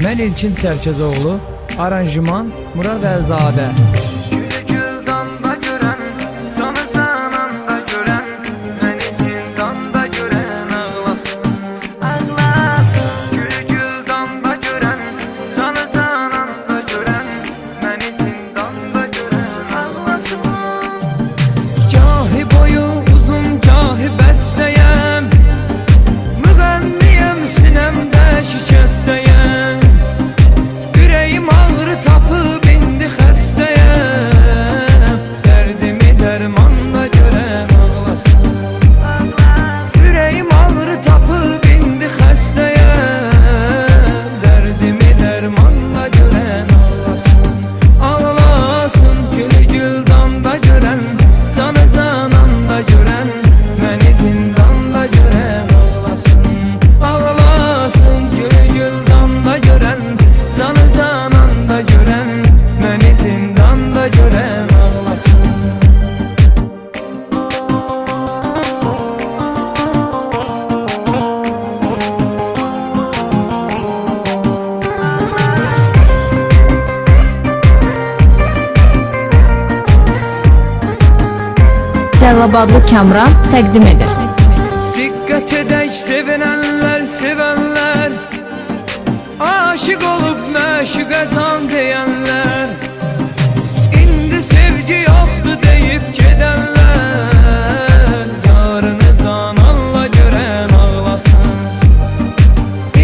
Mən İlkin Çərkəzoğlu, aranjman Murad Əlzadə. Cəlilabadlı Kamran təqdim edir. Diqqət edək sevinənlər, sevənlər, aşıq olub məşuqə can deyənlər, indi sevgi yoxdur deyib gedənlər, yarını cananla görən ağlasın.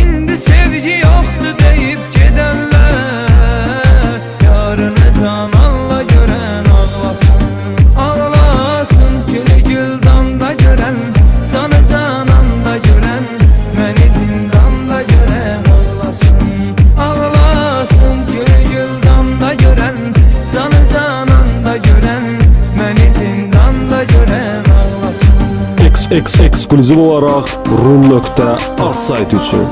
İndi sevgi yoxdur deyib gedənlər, yarını cananla görən ağlasın. Ekskluziv olaraq Rum.az saytı üçün.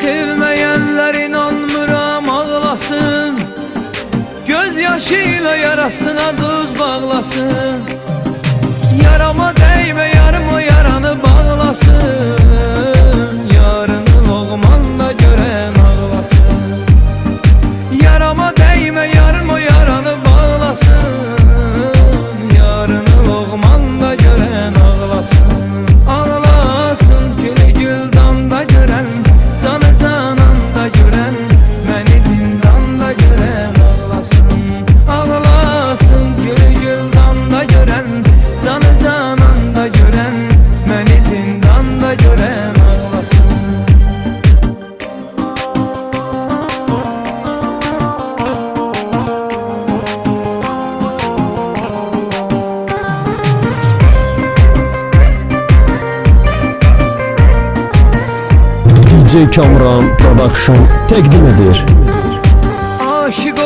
Sevməyənlər inanmıram ağlasın, göz yaşıyla yarasına duz bağlasın. Yarama değme yarıma yaranı bağlasın, yarını loğmanla gören ağlasın. Yarama değme yarıma yaranı bağlasın, yarını loğmanla gören ağlasın. Ağlasın gülü güldanda gören, canı cananda gören, məni zindanda gören ağlasın. Ağlasın gülü güldanda gören, canı cananda gören, məni zindanda gören ağlasın. DJ Kamran Production təqdim edir. Aşıq